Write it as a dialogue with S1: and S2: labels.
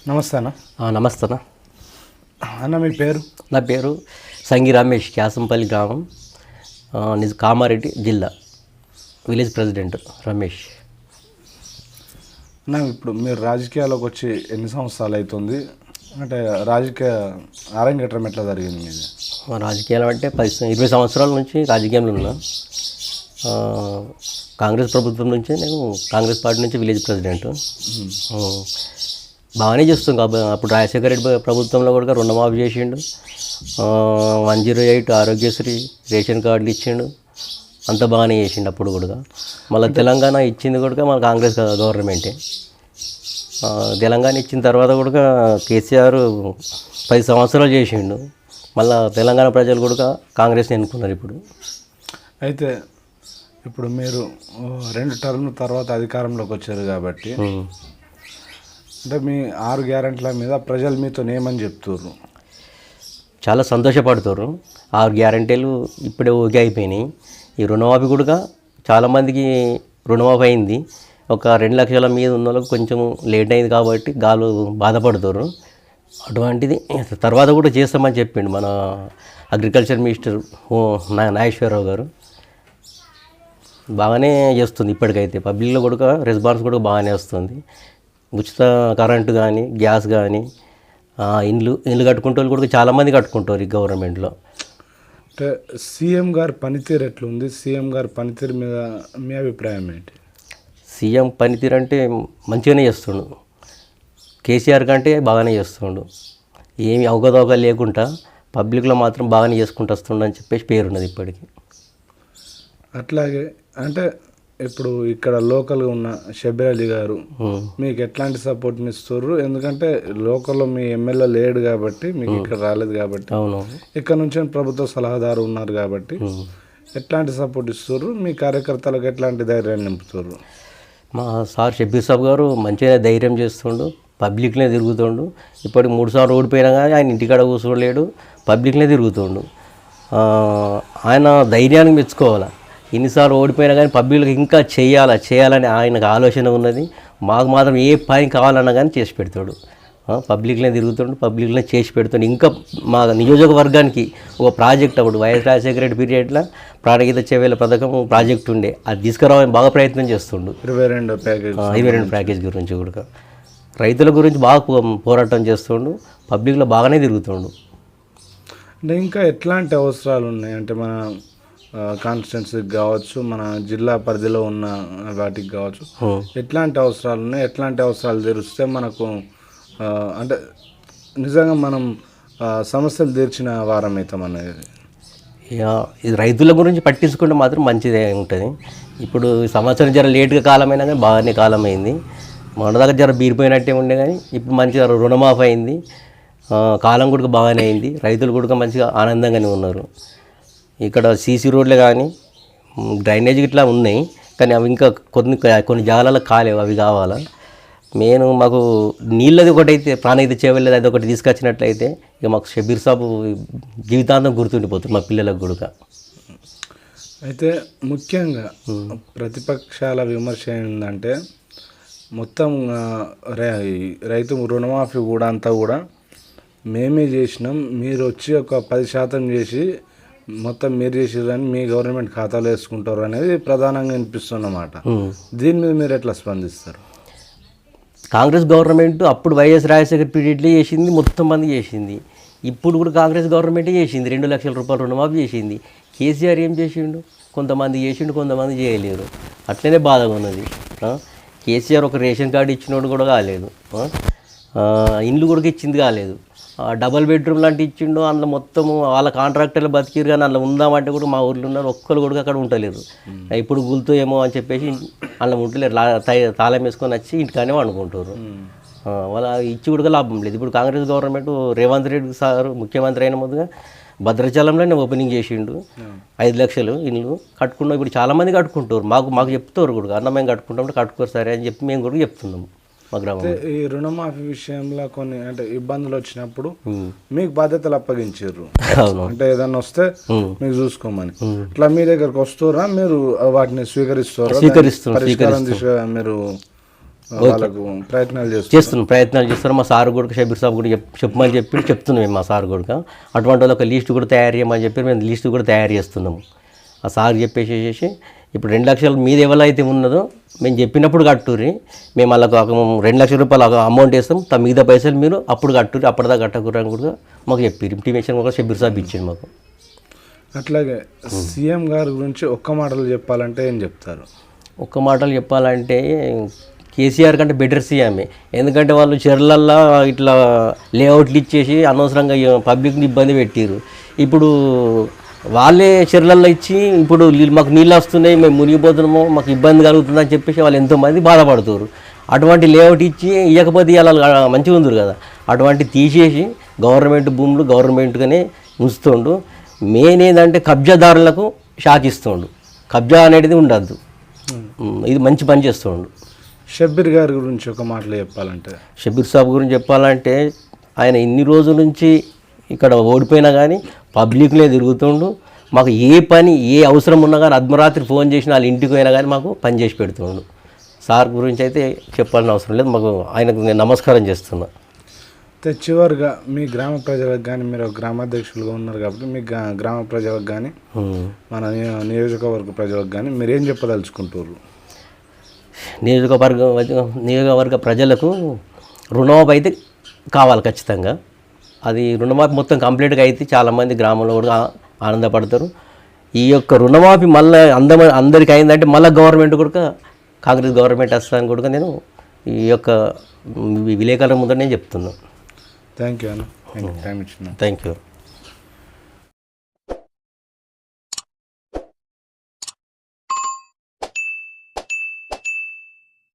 S1: నమస్తే అన్న.
S2: నమస్తే
S1: అన్న మీ పేరు?
S2: నా పేరు సంగి రమేష్, క్యాసంపల్లి గ్రామం, కామారెడ్డి జిల్లా, విలేజ్ ప్రెసిడెంట్ రమేష్.
S1: అన్న ఇప్పుడు మీరు రాజకీయాల్లోకి వచ్చి ఎన్ని సంవత్సరాలు అవుతుంది? అంటే రాజకీయ అరంగేట్రం ఎట్లా జరిగింది మీది?
S2: రాజకీయాలు అంటే 20 సంవత్సరాల నుంచి రాజకీయంలో ఉన్నా. కాంగ్రెస్ ప్రభుత్వం నుంచే నేను కాంగ్రెస్ పార్టీ నుంచి విలేజ్ ప్రెసిడెంట్. బాగానే చేస్తాం కాబట్టి అప్పుడు రాజశేఖర రెడ్డి ప్రభుత్వంలో కూడా రుణమాఫీ చేసిండు, 108 ఆరోగ్యశ్రీ రేషన్ కార్డులు ఇచ్చిండు, అంత బాగానే చేసిండు అప్పుడు కూడా. మళ్ళీ తెలంగాణ ఇచ్చింది కూడా మన కాంగ్రెస్ గవర్నమెంటే. తెలంగాణ ఇచ్చిన తర్వాత కూడా కేసీఆర్ 10 సంవత్సరాలు చేసిండు. మళ్ళీ తెలంగాణ ప్రజలు కూడా కాంగ్రెస్ని ఎన్నుకున్నారు ఇప్పుడు.
S1: అయితే ఇప్పుడు మీరు 2 టర్మ్ తర్వాత అధికారంలోకి వచ్చారు కాబట్టి అంటే మీ 6 గ్యారెంటీల మీద ప్రజలు మీతో ఏమని చెప్తుర్రు?
S2: చాలా సంతోషపడుతారు. 6 గ్యారెంటీలు ఇప్పుడే ఓకే అయిపోయినాయి. ఈ రుణమాఫీ కూడా చాలామందికి రుణమాఫీ అయింది. ఒక 2 లక్షల మీద ఉన్న వాళ్ళకి కొంచెం లేట్ అయింది కాబట్టి గాలు బాధపడుతారు. అటువంటిది తర్వాత కూడా చేస్తామని చెప్పిండు మన అగ్రికల్చర్ మినిస్టర్ నాగేశ్వరరావు గారు. బాగానే చేస్తుంది ఇప్పటికైతే. పబ్లిక్లో కూడా రెస్పాన్స్ కూడా బాగానే వస్తుంది. ఉచిత కరెంటు కానీ గ్యాస్ కానీ ఇల్లు కట్టుకుంటే వాళ్ళు కూడా చాలామంది కట్టుకుంటారు ఈ గవర్నమెంట్లో.
S1: అంటే సీఎం గారి పనితీరు ఎట్లుంది? సీఎం గారి పనితీరు మీద మీ అభిప్రాయం ఏంటి?
S2: సీఎం పనితీరు అంటే మంచిగానే చేస్తుండు. కేసీఆర్ కంటే బాగానే చేస్తుండు. ఏమి అవకతవకలు లేకుండా పబ్లిక్లో మాత్రం బాగానే చేసుకుంటూ వస్తుండు అని చెప్పేసి పేరున్నది ఇప్పటికీ.
S1: అట్లాగే అంటే ఇప్పుడు ఇక్కడ లోకల్గా ఉన్న షబ్బీర్ అలీ గారు మీకు ఎట్లాంటి సపోర్ట్ని ఇస్తారు? ఎందుకంటే లోకల్లో మీ ఎమ్మెల్యే లేడు కాబట్టి మీకు ఇక్కడ రాలేదు కాబట్టి,
S2: అవును,
S1: ఇక్కడ నుంచి ప్రభుత్వ సలహాదారు ఉన్నారు కాబట్టి ఎట్లాంటి సపోర్ట్ ఇస్తారు? మీ కార్యకర్తలకు ఎట్లాంటి ధైర్యాన్ని నింపుతారు?
S2: మా సార్ షబ్బీర్ సాబ్ గారు మంచిగా ధైర్యం చేస్తుండు, పబ్లిక్నే తిరుగుతుండు. ఇప్పటికి 3 సార్లు ఓడిపోయినా కానీ ఆయన ఇంటికాడ కూర్చోలేడు, పబ్లిక్నే తిరుగుతుండు. ఆయన ధైర్యానికి మెచ్చుకోవాలి. ఎన్నిసార్లు ఓడిపోయినా కానీ పబ్లిక్కి ఇంకా చేయాలని ఆయనకు ఆలోచన ఉన్నది. మాకు మాత్రం ఏ పని కావాలన్నా కానీ చేసి పెడతాడు. పబ్లిక్లో తిరుగుతుండు, పబ్లిక్లో చేసి పెడుతుండు. ఇంకా మా నియోజకవర్గానికి ఒక ప్రాజెక్ట్ అప్పుడు వైఎస్ రాజశేఖర రెడ్డి పీరియడ్లో ప్రాణగీత చేవేల పథకం ప్రాజెక్ట్ ఉండే, అది తీసుకురావాలని బాగా ప్రయత్నం చేస్తుండు. 22 ప్యాకేజ్ గురించి కూడా రైతుల గురించి బాగా పోరాటం చేస్తుండు, పబ్లిక్లో బాగానే తిరుగుతుండు.
S1: అంటే ఇంకా ఎట్లాంటి అవసరాలు ఉన్నాయి అంటే మన కాన్స్టిట్యున్సీకి కావచ్చు, మన జిల్లా పరిధిలో ఉన్న వాటికి కావచ్చు, ఎట్లాంటి అవసరాలు ఉన్నాయి? ఎట్లాంటి అవసరాలు తీరుస్తే మనకు అంటే నిజంగా మనం సమస్యలు తీర్చిన వారం అవుతాం అనేది?
S2: ఇది రైతుల గురించి పట్టించుకుంటే మాత్రం మంచిదే ఉంటుంది. ఇప్పుడు సంవత్సరం జర లేటుగా కాలమైనా కానీ బాగానే కాలం అయింది. మన దగ్గర జర బీరిపోయినట్టే ఉండే కానీ ఇప్పుడు మంచిగా రుణమాఫీ అయింది, కాలం కూడా బాగానే అయింది. రైతులు కూడా మంచిగా ఆనందంగానే ఉన్నారు. ఇక్కడ సీసీ రోడ్లు కానీ డ్రైనేజ్ ఇట్లా ఉన్నాయి కానీ అవి ఇంకా కొన్ని జాగాలలో కాలేవు, అవి కావాలా. మాకు నీళ్ళది ఒకటి అయితే ప్రాణహిత చేవలేదు, అది ఒకటి తీసుకొచ్చినట్లయితే ఇక మాకు షబ్బీర్ సాబు జీవితాంతం గుర్తుండిపోతుంది మా పిల్లలకు కూడా.
S1: అయితే ముఖ్యంగా ప్రతిపక్షాల విమర్శ ఏంటంటే మొత్తం రైతు రుణమాఫీ కూడా అంతా కూడా మేమే చేసినాం, మీరు వచ్చి ఒక 10% చేసి మొత్తం మీరు చేసేదని మీ గవర్నమెంట్ ఖాతాలో వేసుకుంటారు అనేది ప్రధానంగా వినిపిస్తున్నమాట. దీని మీద మీరు ఎట్లా స్పందిస్తారు?
S2: కాంగ్రెస్ గవర్నమెంట్ అప్పుడు వైఎస్ రాజశేఖర్ పీరియడ్లో చేసింది, మొత్తం మంది చేసింది. ఇప్పుడు కూడా కాంగ్రెస్ గవర్నమెంటే చేసింది, 2 లక్షల రూపాయలు రుణమాఫీ చేసింది. కేసీఆర్ ఏం చేసిండు? కొంతమంది చేసిండు, కొంతమంది చేయలేరు. అట్లనే బాధగా ఉన్నది. కేసీఆర్ ఒక రేషన్ కార్డు ఇచ్చినోడు కూడా కాలేదు, ఇండ్లు కూడా ఇచ్చింది కాలేదు. డబల్ బెడ్రూమ్ లాంటి ఇచ్చిండు, అందులో మొత్తము వాళ్ళ కాంట్రాక్టర్లు బతికిరు కానీ అందులో ఉందామంటే కూడా మా ఊర్లో ఉన్నారు, ఒక్కరు కూడా అక్కడ ఉండలేరు. ఇప్పుడు గుల్తో ఏమో అని చెప్పేసి అందులో ఉండలేరు, తాళం వేసుకొని వచ్చి ఇంటికానే వండుకుంటారు. వాళ్ళ ఇచ్చి కూడా లాభం లేదు. ఇప్పుడు కాంగ్రెస్ గవర్నమెంట్ రేవంత్ రెడ్డి సార్ ముఖ్యమంత్రి అయిన ముందుగా భద్రాచలంలోనే ఓపెనింగ్ చేసిండు, 5 లక్షలు ఇండ్లు కట్టుకున్నాం. ఇప్పుడు చాలామంది కట్టుకుంటారు, మాకు చెప్తారు కూడా అన్న మేము కట్టుకుంటాం, కట్టుకోరు సరే అని చెప్పి మేము కూడా చెప్తున్నాము మా గ్రామం.
S1: ఈ రుణమాఫీ విషయంలో కొన్ని అంటే ఇబ్బందులు వచ్చినప్పుడు మీకు బాధ్యతలు అప్పగించారు, అంటే ఏదన్నా వస్తే మీకు చూసుకోమని, ఇట్లా మీ దగ్గరకు వస్తారా? మీరు వాటిని స్వీకరిస్తారా? మీరు వాళ్ళకు ప్రయత్నాలు చేస్తారు.
S2: ప్రయత్నాలు చేస్తారు. మా సార్ కూడా షబీర్ సాబ్ కూడా చెప్పమని చెప్తున్నాం మేము. మా సార్ కూడా అటువంటి వాళ్ళు ఒక లిస్ట్ కూడా తయారు చేయమని చెప్పి మేము లిస్ట్ కూడా తయారు చేస్తున్నాము. ఆ సార్ చెప్పేసేసి ఇప్పుడు 2 లక్షలు మీది ఎవరైతే ఉన్నదో మేము చెప్పినప్పుడు కట్టుర్రి, మేము వాళ్ళకు 2 లక్షల రూపాయలు అమౌంట్ వేస్తాం, మిగతా పైసలు మీరు అప్పుడు కట్టుర్రి, అప్పటిదా కట్టకూడని కూడా మాకు చెప్పారు. ఇంటిమేషన్ కూడా షబీర్ సాబ్ ఇచ్చింది మాకు.
S1: అట్లాగే సీఎం గారి గురించి ఒక్క మాటలు చెప్పాలంటే ఏం చెప్తారు?
S2: ఒక్క మాటలు చెప్పాలంటే కేసీఆర్ కంటే బెటర్ సీఎంఏ. ఎందుకంటే వాళ్ళు చెర్లల్లో ఇట్లా లేఅవుట్లు ఇచ్చేసి అనవసరంగా పబ్లిక్ని ఇబ్బంది పెట్టారు. ఇప్పుడు వాళ్ళే చెర్లల్లో ఇచ్చి ఇప్పుడు మాకు నీళ్ళు వస్తున్నాయి, మేము మునిగిపోతున్నాము, మాకు ఇబ్బంది కలుగుతుందని చెప్పేసి వాళ్ళు ఎంతోమంది బాధపడుతున్నారు. అటువంటి లేఅవుట్ ఇచ్చి ఇవ్వకపోతే వాళ్ళు మంచిగా ఉందరు కదా, అటువంటి తీసేసి గవర్నమెంట్ భూములు గవర్నమెంట్గానే ఉంచుతుండు. మెయిన్ ఏంటంటే కబ్జాదారులకు షాక్ ఇస్తుండు, కబ్జా అనేది ఉండద్దు. ఇది మంచి పని చేస్తుండు.
S1: షబ్బీర్ గారి గురించి ఒక మాటలు చెప్పాలంటే?
S2: షబీర్ సాబ్ గురించి చెప్పాలంటే ఆయన ఇన్ని రోజుల నుంచి ఇక్కడ ఓడిపోయినా కానీ పబ్లిక్లే తిరుగుతుండు. మాకు ఏ పని ఏ అవసరం ఉన్నా కానీ అర్ధరాత్రి ఫోన్ చేసిన వాళ్ళ ఇంటికి పోయినా కానీ మాకు పని చేసి పెడుతుండు. సార్ గురించి అయితే చెప్పాల్సిన అవసరం లేదు. మాకు ఆయనకు నేను నమస్కారం చేస్తున్నా.
S1: చివరిగా మీ గ్రామ ప్రజలకు కానీ, మీరు గ్రామాధ్యక్షులుగా ఉన్నారు కాబట్టి మీ గ్రామ ప్రజలకు కానీ మన నియోజకవర్గ ప్రజలకు కానీ మీరు ఏం చెప్పదలుచుకుంటారు?
S2: నియోజకవర్గ ప్రజలకు రుణమాఫీ అయితే కావాలి ఖచ్చితంగా. అది రుణమాఫీ మొత్తం కంప్లీట్గా అయితే చాలామంది గ్రామంలో కూడా ఆనందపడతారు. ఈ యొక్క రుణమాఫీ మళ్ళీ అందరికీ అయిందంటే మళ్ళీ గవర్నమెంట్ కూడా కాంగ్రెస్ గవర్నమెంట్ వస్తుందని కూడా నేను ఈ యొక్క విలేకరుల ముందు నేను చెప్తున్నాను.
S1: థ్యాంక్ యూ అన్న, టైం ఇచ్చిన.
S2: Thank you.